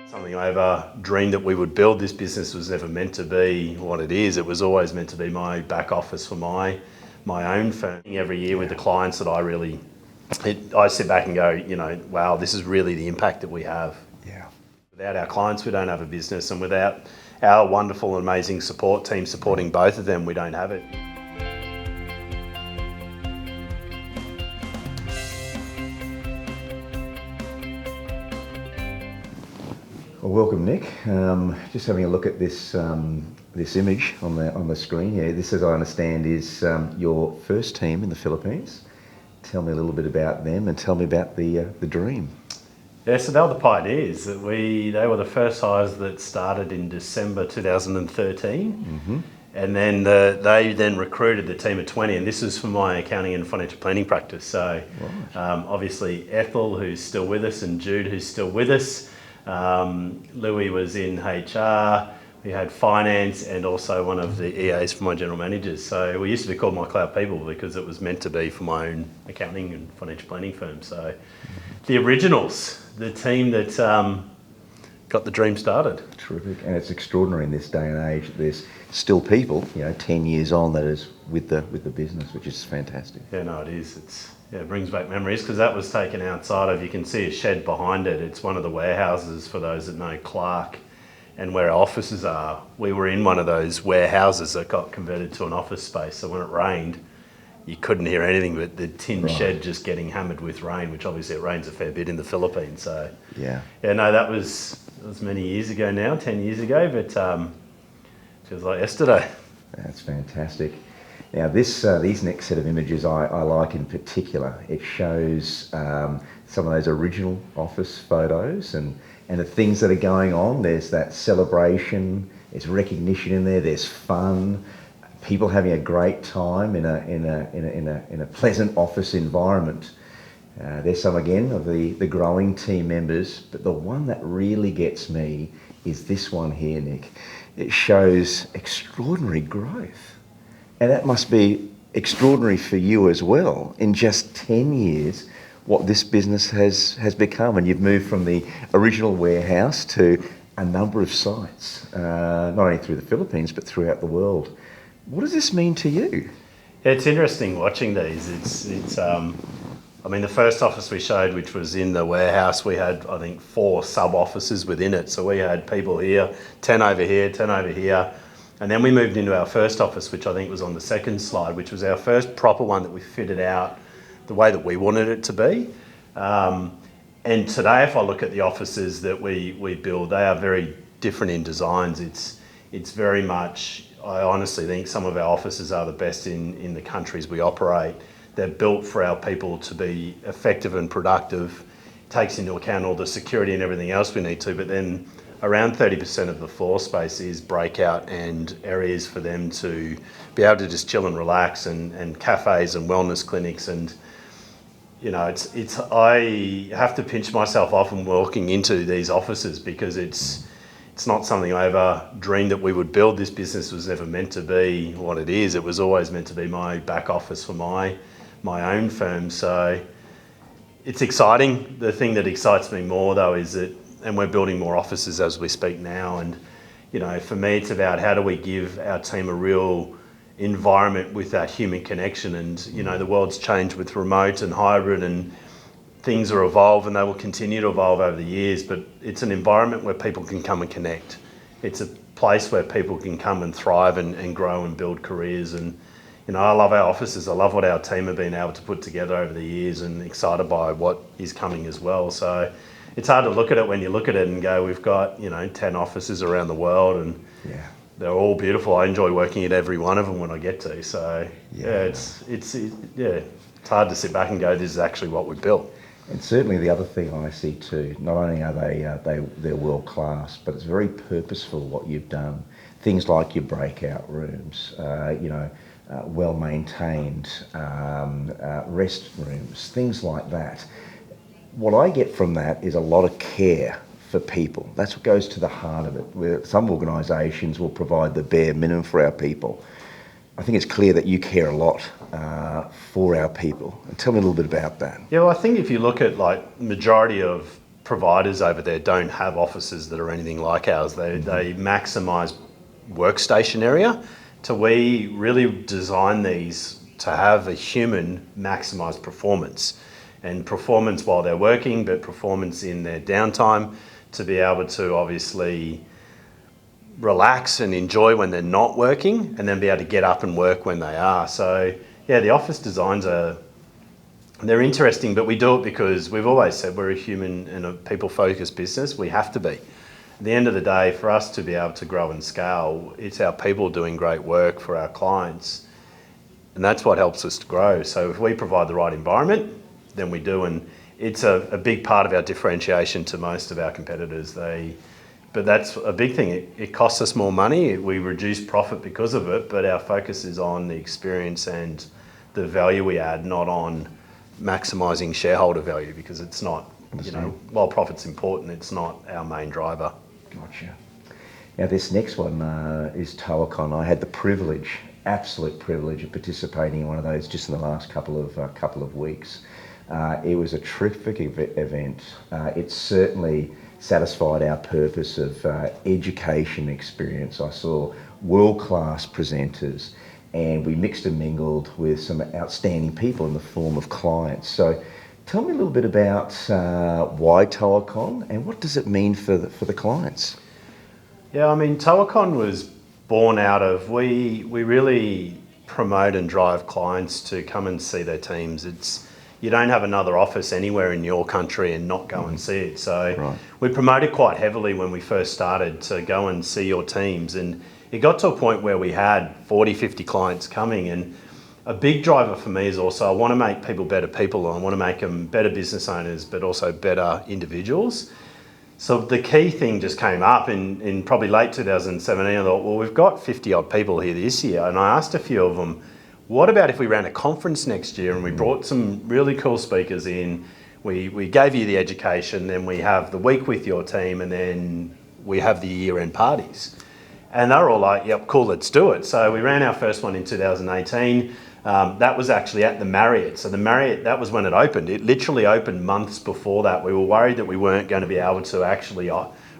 Something I ever dreamed that we would build. This business was never meant to be what it is. It was always meant to be my back office for my own firm. Every year with the clients that I sit back and go, wow, this is really the impact that we have. Yeah. Without our clients, we don't have a business, and without our wonderful and amazing support team supporting both of them, we don't have it. Well, welcome, Nick. Just having a look at this this image on the screen here. This, as I understand, is your first team in the Philippines. Tell me a little bit about them and tell me about the dream. Yeah, so they were the pioneers. They were the first hires that started in December 2013. Mm-hmm. And then they then recruited the team of 20, and this is for my accounting and financial planning practice. So obviously Ethel, who's still with us, and Jude, who's still with us. Louis was in HR, we had finance, and also one of the EAs for my general managers. So we used to be called My Cloud People because it was meant to be for my own accounting and financial planning firm. So the originals, the team that got the dream started. Terrific, and it's extraordinary in this day and age. There's still people, 10 years on, that is with the business, which is fantastic. Yeah, no, it is. It brings back memories because that was taken outside of. You can see a shed behind it. It's one of the warehouses for those that know Clark, and where our offices are. We were in one of those warehouses that got converted to an office space. So when it rained, you couldn't hear anything but the tin shed just getting hammered with rain, which obviously it rains a fair bit in the Philippines. So that was many years ago now, 10 years ago, but it feels like yesterday. That's fantastic. Now these next set of images I like in particular. It shows some of those original office photos and the things that are going on. There's that celebration, there's recognition in there, there's fun, people having a great time in a pleasant office environment. There's some again of the growing team members, but the one that really gets me is this one here, Nick. It shows extraordinary growth. And that must be extraordinary for you as well. In just 10 years, what this business has become. And you've moved from the original warehouse to a number of sites, not only through the Philippines, but throughout the world. What does this mean to you? It's interesting watching these. The first office we showed, which was in the warehouse, we had, I think, 4 sub-offices within it. So we had people here, 10 over here, 10 over here. And then we moved into our first office, which I think was on the second slide, which was our first proper one that we fitted out the way that we wanted it to be. And today, if I look at the offices that we build, they are very different in designs. It's very much, I honestly think some of our offices are the best in the countries we operate. They're built for our people to be effective and productive. It takes into account all the security and everything else we need to, but then around 30% of the floor space is breakout and areas for them to be able to just chill and relax, and cafes and wellness clinics. And I have to pinch myself often walking into these offices because it's not something I ever dreamed that we would build. This business was never meant to be what it is. It was always meant to be my back office for my own firm. So it's exciting. The thing that excites me more though is that, and we're building more offices as we speak now. And, for me, it's about how do we give our team a real environment with that human connection. And, the world's changed with remote and hybrid, and things are evolving, and they will continue to evolve over the years. But it's an environment where people can come and connect. It's a place where people can come and thrive and grow and build careers. And, I love our offices. I love what our team have been able to put together over the years, and excited by what is coming as well. So it's hard to look at it when you look at it and go, we've got, 10 offices around the world, and they're all beautiful. I enjoy working at every one of them when I get to. So it's hard to sit back and go, this is actually what we built. And certainly the other thing I see too, not only are they're world class, but it's very purposeful what you've done. Things like your breakout rooms, well maintained rest rooms, things like that. What I get from that is a lot of care for people. That's what goes to the heart of it. Where some organisations will provide the bare minimum for our people. I think it's clear that you care a lot for our people. And tell me a little bit about that. Yeah, well, I think if you look at majority of providers over there don't have offices that are anything like ours. They maximise workstation area. We really design these to have a human maximise performance, and performance while they're working, but performance in their downtime, to be able to obviously relax and enjoy when they're not working, and then be able to get up and work when they are. So yeah, the office designs they're interesting, but we do it because we've always said we're a human and a people-focused business. We have to be. At the end of the day, for us to be able to grow and scale, it's our people doing great work for our clients, and that's what helps us to grow. So if we provide the right environment, then we do, and it's a big part of our differentiation to most of our competitors. But that's a big thing. It costs us more money. We reduce profit because of it, but our focus is on the experience and the value we add, not on maximising shareholder value, because it's not, while profit's important, it's not our main driver. Gotcha. Now this next one is TOACon. I had the privilege, absolute privilege, of participating in one of those just in the last couple of weeks. It was a terrific event. It certainly satisfied our purpose of education experience. I saw world-class presenters, and we mixed and mingled with some outstanding people in the form of clients. So tell me a little bit about why TOACon, and what does it mean for the clients? Yeah, I mean, TOACon was born out of, we really promote and drive clients to come and see their teams. You don't have another office anywhere in your country and not go and see it. So we promoted quite heavily when we first started to go and see your teams. And it got to a point where we had 40, 50 clients coming. And a big driver for me is also, I want to make people better people. I want to make them better business owners, but also better individuals. So the key thing just came up in probably late 2017. I thought, well, we've got 50 odd people here this year. And I asked a few of them, what about if we ran a conference next year and we brought some really cool speakers in, we gave you the education, then we have the week with your team, and then we have the year-end parties. And they were all like, yep, cool, let's do it. So we ran our first one in 2018. That was actually at the Marriott. So the Marriott, that was when it opened. It literally opened months before that. We were worried that we weren't going to be able to actually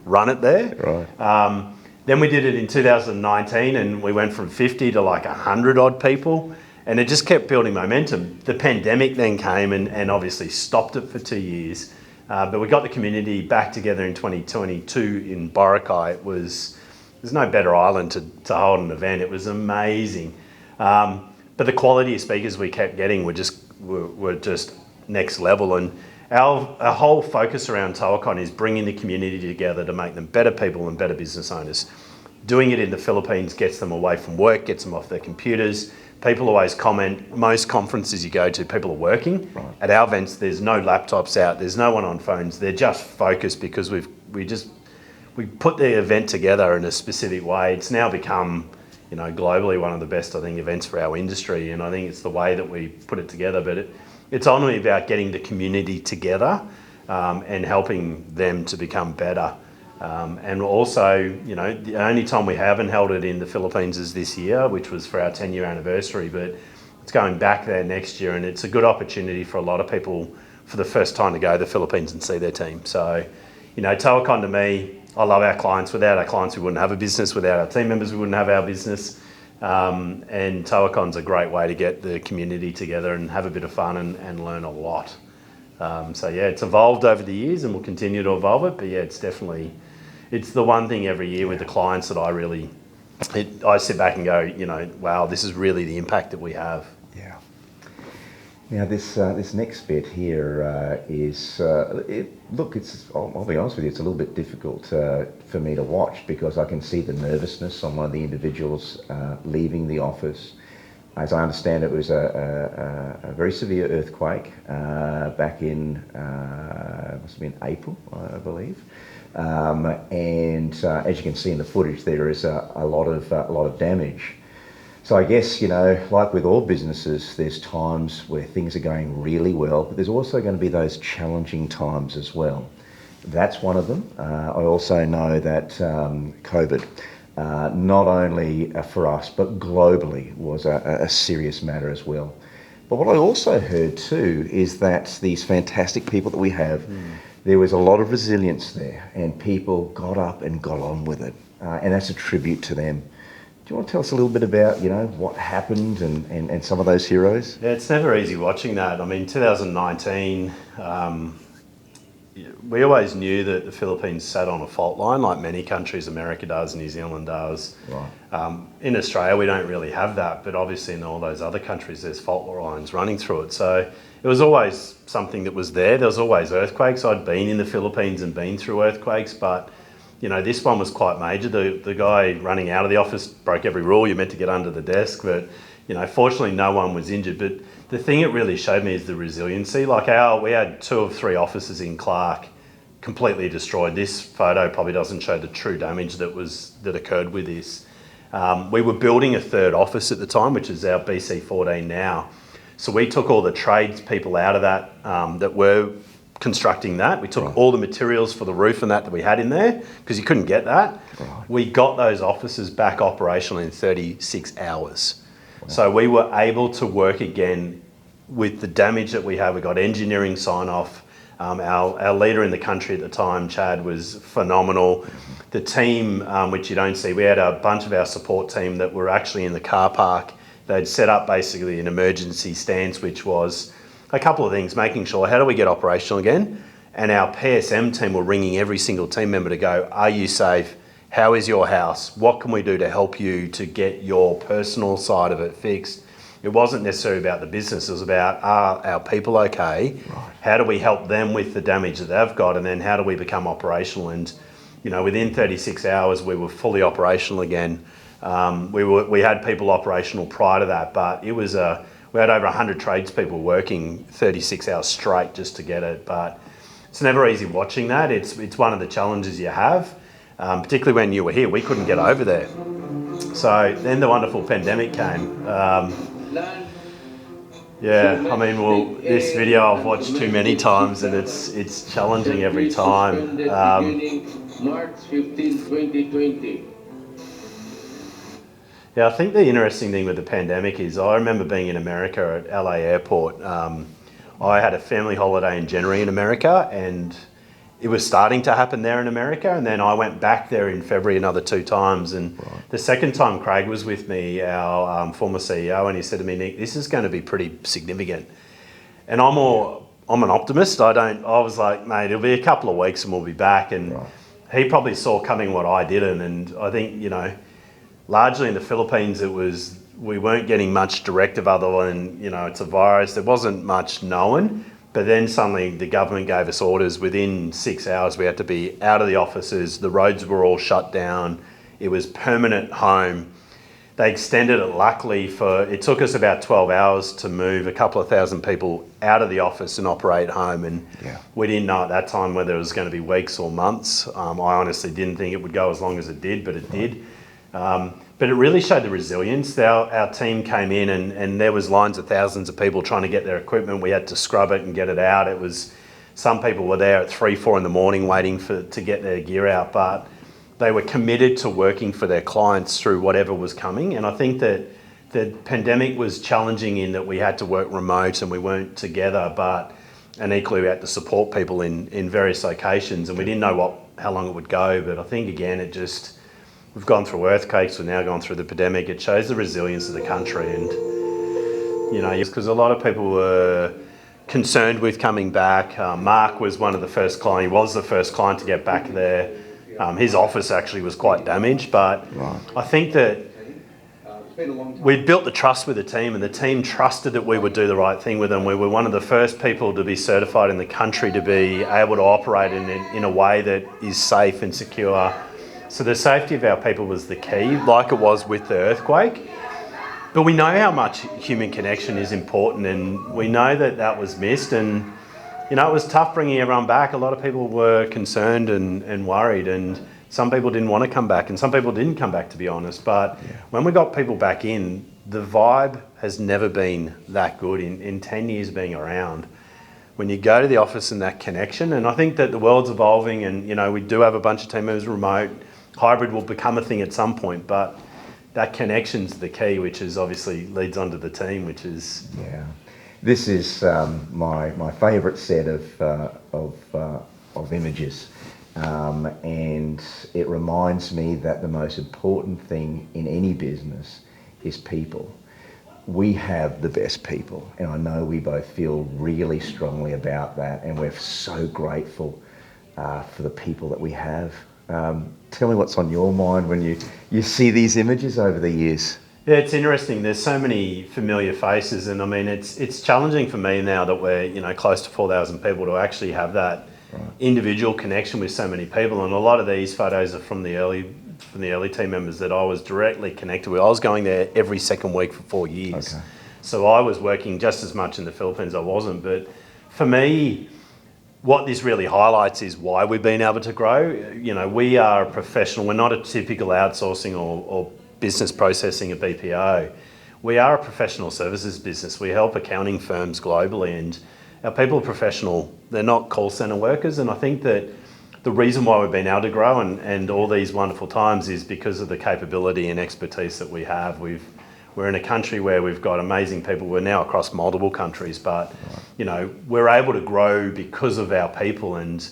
run it there. Right. Then we did it in 2019, and we went from 50 to like 100 odd people, and it just kept building momentum. The pandemic then came and obviously stopped it for 2 years, but we got the community back together in 2022 in Boracay. There's no better island to hold an event. It was amazing. But the quality of speakers we kept getting were just next level, and our whole focus around TOACon is bringing the community together to make them better people and better business owners. Doing it in the Philippines gets them away from work, gets them off their computers. People always comment, most conferences you go to, people are working. Right. At our events, there's no laptops out, there's no one on phones. They're just focused because we put the event together in a specific way. It's now become, globally one of the best, I think, events for our industry, and I think it's the way that we put it together. But it's only about getting the community together and helping them to become better. And also, the only time we haven't held it in the Philippines is this year, which was for our 10-year anniversary, but it's going back there next year, and it's a good opportunity for a lot of people for the first time to go to the Philippines and see their team. So, TOACon to me, I love our clients. Without our clients, we wouldn't have a business. Without our team members, we wouldn't have our business. And TOACon's a great way to get the community together and have a bit of fun and learn a lot. So yeah, it's evolved over the years and we'll continue to evolve it. But yeah, it's the one thing every year with the clients that I sit back and go, wow, this is really the impact that we have. Yeah. Now this next bit here is, I'll be honest with you, it's a little bit difficult for me to watch, because I can see the nervousness on one of the individuals leaving the office. As I understand, it was a very severe earthquake back in, must have been April, I believe. And as you can see in the footage, there is a lot of damage. So I guess, like with all businesses, there's times where things are going really well, but there's also going to be those challenging times as well. That's one of them. I also know that COVID, not only for us, but globally, was a serious matter as well. But what I also heard too is that these fantastic people that we have there was a lot of resilience there, and people got up and got on with it, and that's a tribute to them. Do you want to tell us a little bit about, what happened and some of those heroes? Yeah, it's never easy watching that. I mean, 2019, we always knew that the Philippines sat on a fault line like many countries. America does, New Zealand does. Right. In Australia, we don't really have that, but obviously in all those other countries, there's fault lines running through it. So it was always something that was there. There was always earthquakes. I'd been in the Philippines and been through earthquakes, but this one was quite major. The guy running out of the office broke every rule. You're meant to get under the desk, but fortunately no one was injured. But the thing it really showed me is the resiliency. Like we had 2 of 3 offices in Clark completely destroyed. This photo probably doesn't show the true damage that occurred with this. We were building a 3rd office at the time, which is our BC14 now. So we took all the tradespeople out of that that were constructing that. We took all the materials for the roof and that we had in there because you couldn't get that. Right. We got those offices back operational in 36 hours. Wow. So we were able to work again with the damage that we had. We got engineering sign off. Our leader in the country at the time, Chad, was phenomenal. The team, which you don't see, we had a bunch of our support team that were actually in the car park. They'd set up basically an emergency stance, which was a couple of things, making sure, how do we get operational again? And our PSM team were ringing every single team member to go, are you safe? How is your house? What can we do to help you to get your personal side of it fixed? It wasn't necessarily about the business, it was about, are our people okay? Right. How do we help them with the damage that they've got? And then how do we become operational? And, within 36 hours, we were fully operational again. We had people operational prior to that, but it was we had over 100 tradespeople working 36 hours straight just to get it. But it's never easy watching that. It's one of the challenges you have, particularly when you were here. We couldn't get over there. So then the wonderful pandemic came. This video I've watched too many times, and it's challenging every time. March 15, 2020. Yeah, I think the interesting thing with the pandemic is I remember being in America at LA airport. I had a family holiday in January in America, and it was starting to happen there in America. And then I went back there in February another 2 times. And the second time Craig was with me, our former CEO, and he said to me, Nick, this is going to be pretty significant. And I'm an optimist. I was like, mate, it'll be a couple of weeks and we'll be back. And he probably saw coming what I didn't. And I think, largely in the Philippines, we weren't getting much directive other than, it's a virus. There wasn't much known. But then suddenly the government gave us orders. Within 6 hours, we had to be out of the offices. The roads were all shut down. It was permanent home. They extended it, luckily, it took us about 12 hours to move a couple of thousand people out of the office and operate home. And we didn't know at that time whether it was going to be weeks or months. I honestly didn't think it would go as long as it did, but it did. But it really showed the resilience. Our team came in and there was lines of thousands of people trying to get their equipment. We had to scrub it and get it out. Some people were there at 3, 4 in the morning waiting to get their gear out, but they were committed to working for their clients through whatever was coming. And I think that the pandemic was challenging in that we had to work remote and we weren't together, and equally we had to support people in various locations, and we didn't know how long it would go. But I think again, we've gone through earthquakes, we've now gone through the pandemic. It shows the resilience of the country, and because a lot of people were concerned with coming back. Mark was one of the first clients. He was the first client to get back there. His office actually was quite damaged, but I think that we'd built the trust with the team, and the team trusted that we would do the right thing with them. We were one of the first people to be certified in the country to be able to operate in a way that is safe and secure. So the safety of our people was the key, like it was with the earthquake. But we know how much human connection is important, and we know that was missed. And, it was tough bringing everyone back. A lot of people were concerned and worried, and some people didn't want to come back, and some people didn't come back, to be honest. But when we got people back in, the vibe has never been that good in 10 years being around. When you go to the office and that connection, and I think that the world's evolving, and, we do have a bunch of team members remote. Hybrid will become a thing at some point, but that connection's the key, which is obviously leads onto the team, which is... Yeah. This is my favourite set of of images. And it reminds me that the most important thing in any business is people. We have the best people, and I know we both feel really strongly about that, and we're so grateful for the people that we have. Tell me what's on your mind when you see these images over the years. Yeah, it's interesting. There's so many familiar faces, and I mean, it's challenging for me now that we're close to 4,000 people to actually have that individual connection with so many people. And a lot of these photos are from the early team members that I was directly connected with. I was going there every second week for 4 years, so I was working just as much in the Philippines. I wasn't, but for me, what this really highlights is why we've been able to grow. We are a professional. We're not a typical outsourcing or business processing a BPO. We are a professional services business. We help accounting firms globally, and our people are professional. They're not call centre workers. And I think that the reason why we've been able to grow and all these wonderful times is because of the capability and expertise that we have. We're in a country where we've got amazing people. We're now across multiple countries, but we're able to grow because of our people and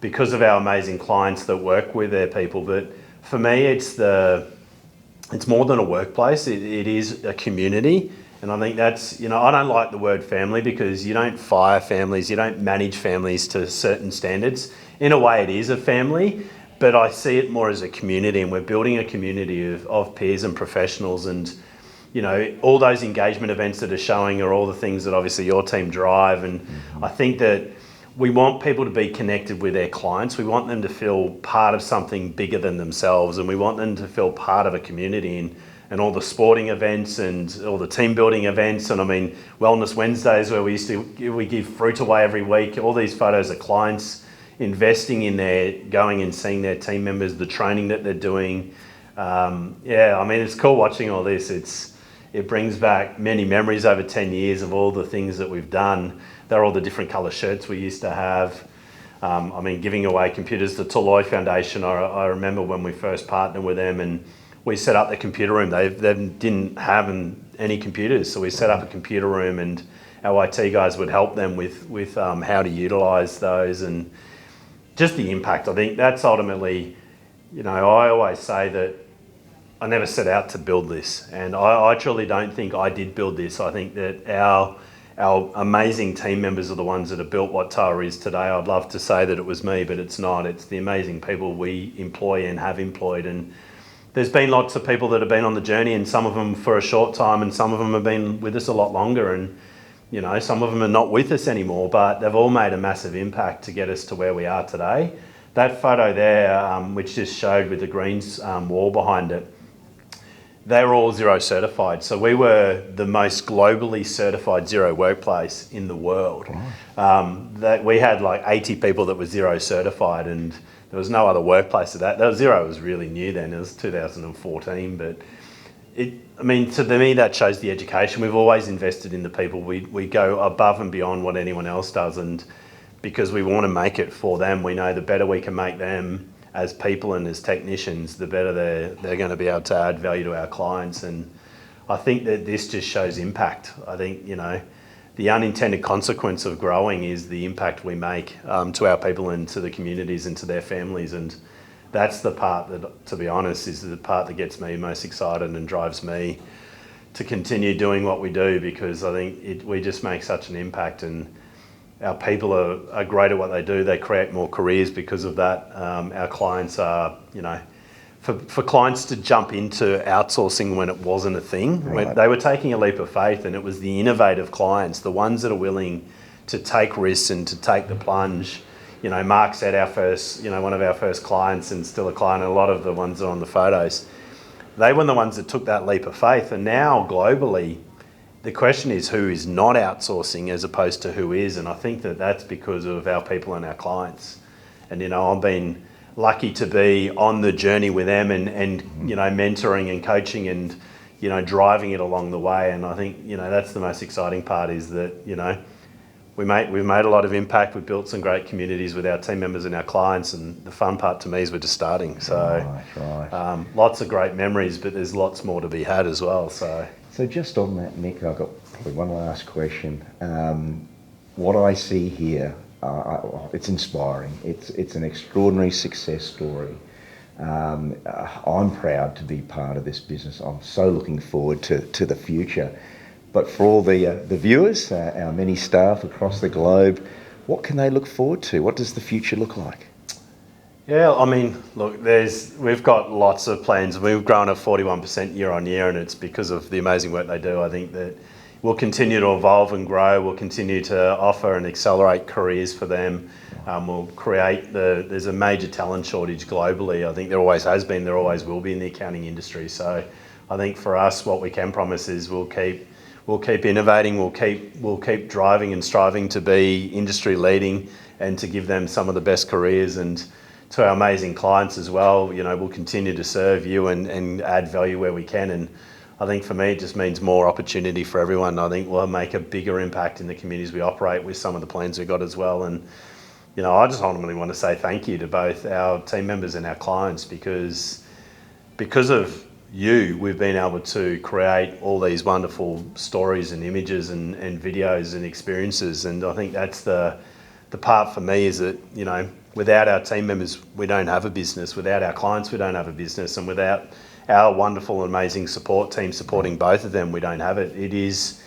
because of our amazing clients that work with their people. But for me, it's more than a workplace. It is a community. And I think that's, I don't like the word family because you don't fire families, you don't manage families to certain standards. In a way, it is a family, but I see it more as a community, and we're building a community of peers and professionals. And, all those engagement events that are showing are all the things that obviously your team drive. And I think that we want people to be connected with their clients. We want them to feel part of something bigger than themselves, and we want them to feel part of a community. And all the sporting events and all the team building events, and I mean Wellness Wednesdays where we give fruit away every week. All these photos of clients investing in going and seeing their team members, the training that they're doing. It's cool watching all this. It brings back many memories over 10 years of all the things that we've done. They're all the different colour shirts we used to have. Giving away computers to TOA Foundation. I remember when we first partnered with them and we set up the computer room. They didn't have any computers, so we set up a computer room, and our IT guys would help them with how to utilise those and just the impact. I think that's ultimately, I always say that I never set out to build this, and I truly don't think I did build this. I think that our amazing team members are the ones that have built what TOA is today. I'd love to say that it was me, but it's not. It's the amazing people we employ and have employed. And there's been lots of people that have been on the journey, and some of them for a short time, and some of them have been with us a lot longer, and some of them are not with us anymore, but they've all made a massive impact to get us to where we are today. That photo there, which just showed with the greens wall behind it, they were all Xero certified. So we were the most globally certified Xero workplace in the world. That we had like 80 people that were Xero certified, and there was no other workplace of that. Xero was really new then. It was 2014, but to me that shows the education. We've always invested in the people. We go above and beyond what anyone else does, and because we want to make it for them, we know the better we can make them as people and as technicians, the better they're going to be able to add value to our clients. And I think that this just shows impact. I think, the unintended consequence of growing is the impact we make to our people and to the communities and to their families. And that's the part that, to be honest, is the part that gets me most excited and drives me to continue doing what we do, because I think we just make such an impact, and our people are great at what they do. They create more careers because of that. Our clients are, for clients to jump into outsourcing when it wasn't a thing, when they were taking a leap of faith, and it was the innovative clients, the ones that are willing to take risks and to take the plunge. Mark said our first, one of our first clients, and still a client, a lot of the ones that are on the photos, they were the ones that took that leap of faith. And now globally, the question is who is not outsourcing as opposed to who is. And I think that that's because of our people and our clients. And, I've been lucky to be on the journey with them and mentoring and coaching and, driving it along the way. And I think, that's the most exciting part, is that, we've made a lot of impact. We've built some great communities with our team members and our clients. And the fun part to me is we're just starting. So lots of great memories, but there's lots more to be had as well. So just on that, Nick, I've got probably one last question. What I see here it's inspiring. It's an extraordinary success story. I'm proud to be part of this business. I'm so looking forward to the future. But for all the viewers, our many staff across the globe, what can they look forward to? What does the future look like? Yeah, I mean, look, we've got lots of plans. We've grown at 41% year on year, and it's because of the amazing work they do. I think that we'll continue to evolve and grow. We'll continue to offer and accelerate careers for them. We'll create there's a major talent shortage globally. I think there always has been, there always will be in the accounting industry. So I think for us, what we can promise is we'll keep innovating, we'll keep driving and striving to be industry leading and to give them some of the best careers. And to our amazing clients as well, you know, we'll continue to serve you and add value where we can. And I think for me, it just means more opportunity for everyone. I think we'll make a bigger impact in the communities we operate with some of the plans we've got as well. And, you know, I just ultimately want to say thank you to both our team members and our clients because of you, we've been able to create all these wonderful stories and images and videos and experiences. And I think that's the part for me is that, you know, without our team members, we don't have a business. Without our clients, we don't have a business. And without our wonderful and amazing support team supporting both of them, we don't have it. It is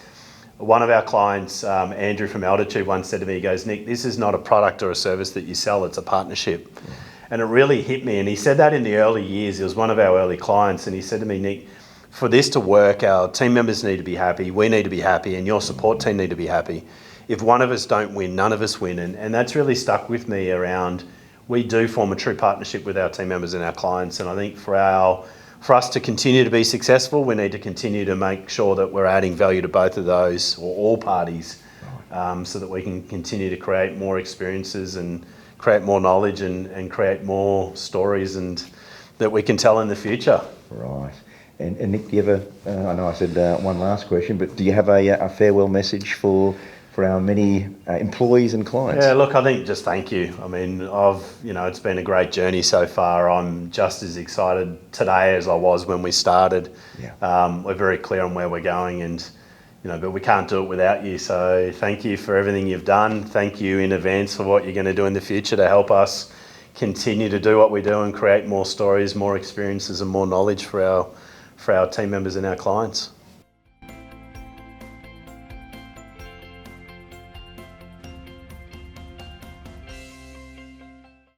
one of our clients, Andrew from Altitude, once said to me, he goes, Nick, this is not a product or a service that you sell, it's a partnership. Yeah. And it really hit me. And he said that in the early years. He was one of our early clients. And he said to me, Nick, for this to work, our team members need to be happy, we need to be happy, and your support team need to be happy. If one of us don't win, none of us win. And that's really stuck with me around, we do form a true partnership with our team members and our clients. And I think for us to continue to be successful, we need to continue to make sure that we're adding value to both of those, or all parties, so that we can continue to create more experiences and create more knowledge and create more stories and that we can tell in the future. Right. And Nick, do you have I know I said one last question, but do you have a farewell message for our many employees and clients? Yeah, look, I think just thank you. I mean, it's been a great journey so far. I'm just as excited today as I was when we started. Yeah. We're very clear on where we're going and, but we can't do it without you. So thank you for everything you've done. Thank you in advance for what you're going to do in the future to help us continue to do what we do and create more stories, more experiences and more knowledge for our team members and our clients.